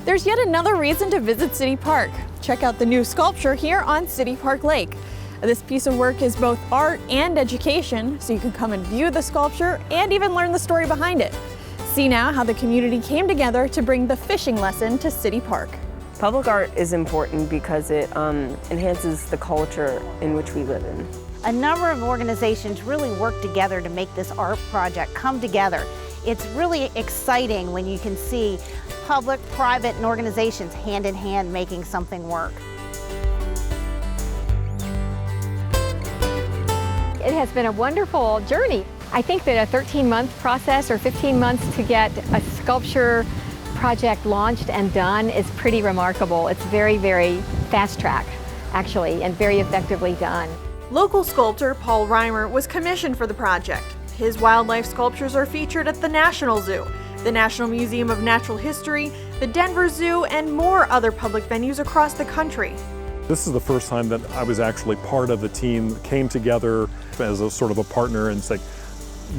There's yet another reason to visit City Park. Check out the new sculpture here on City Park Lake. This piece of work is both art and education, so you can come and view the sculpture and even learn the story behind it. See now how the community came together to bring the fishing lesson to City Park. Public art is important because it enhances the culture in which we live in. A number of organizations really work together to make this art project come together. It's really exciting when you can see public, private, and organizations hand in hand making something work. It has been a wonderful journey. I think that a 13-month process or 15 months to get a sculpture project launched and done is pretty remarkable. It's very, very fast track, actually, and very effectively done. Local sculptor Paul Reimer was commissioned for the project. His wildlife sculptures are featured at the National Zoo, the National Museum of Natural History, the Denver Zoo, and more other public venues across the country. This is the first time that I was actually part of the team that came together as a sort of a partner and said,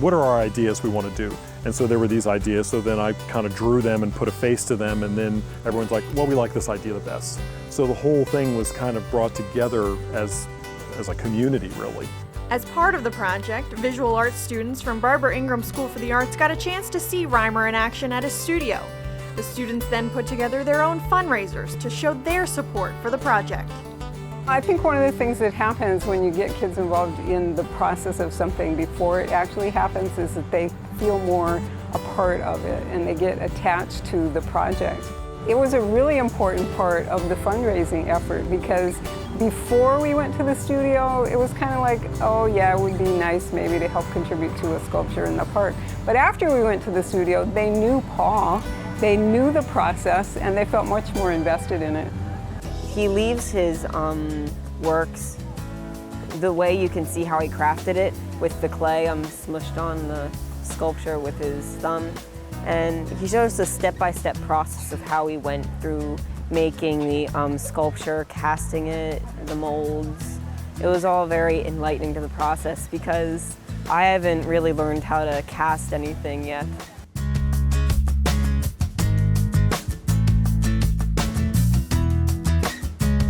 what are our ideas we want to do? And so there were these ideas, so then I kind of drew them and put a face to them, and then everyone's like, well, we like this idea the best. So the whole thing was kind of brought together as a community, really. As part of the project, visual arts students from Barbara Ingram School for the Arts got a chance to see Reimer in action at his studio. The students then put together their own fundraisers to show their support for the project. I think one of the things that happens when you get kids involved in the process of something before it actually happens is that they feel more a part of it and they get attached to the project. It was a really important part of the fundraising effort because before we went to the studio, it was kind of like, oh yeah, it would be nice maybe to help contribute to a sculpture in the park. But after we went to the studio, they knew Paul, they knew the process, and they felt much more invested in it. He leaves his works the way you can see how he crafted it with the clay smushed on the sculpture with his thumb. And he shows the step-by-step process of how he went through making the sculpture, casting it, the molds. It was all very enlightening to the process because I haven't really learned how to cast anything yet.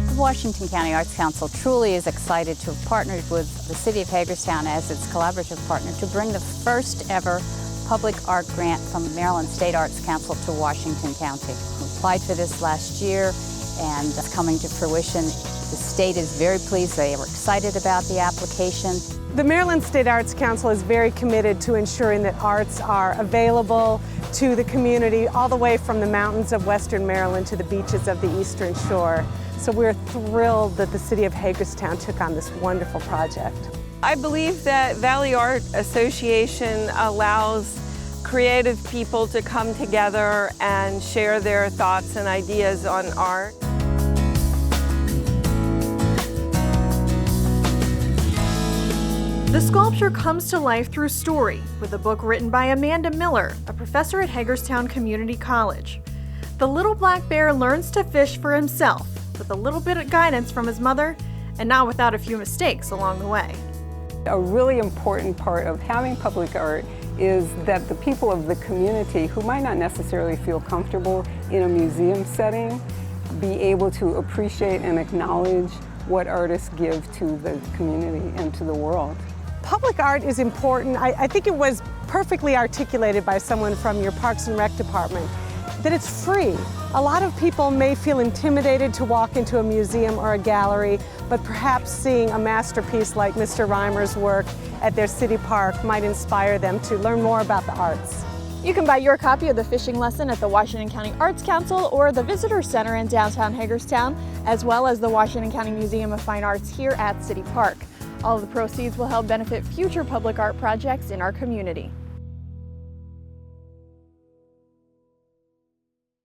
The Washington County Arts Council truly is excited to have partnered with the City of Hagerstown as its collaborative partner to bring the first ever public art grant from the Maryland State Arts Council to Washington County. We applied for this last year and it's coming to fruition. The state is very pleased. They were excited about the application. The Maryland State Arts Council is very committed to ensuring that arts are available to the community all the way from the mountains of Western Maryland to the beaches of the Eastern Shore. So we're thrilled that the City of Hagerstown took on this wonderful project. I believe that Valley Art Association allows creative people to come together and share their thoughts and ideas on art. The sculpture comes to life through story, with a book written by Amanda Miller, a professor at Hagerstown Community College. The little black bear learns to fish for himself, with a little bit of guidance from his mother, and not without a few mistakes along the way. A really important part of having public art is that the people of the community who might not necessarily feel comfortable in a museum setting be able to appreciate and acknowledge what artists give to the community and to the world. Public art is important. I think it was perfectly articulated by someone from your Parks and Rec department, that it's free. A lot of people may feel intimidated to walk into a museum or a gallery, but perhaps seeing a masterpiece like Mr. Reimer's work at their city park might inspire them to learn more about the arts. You can buy your copy of the fishing lesson at the Washington County Arts Council or the Visitor Center in downtown Hagerstown, as well as the Washington County Museum of Fine Arts here at City Park. All of the proceeds will help benefit future public art projects in our community.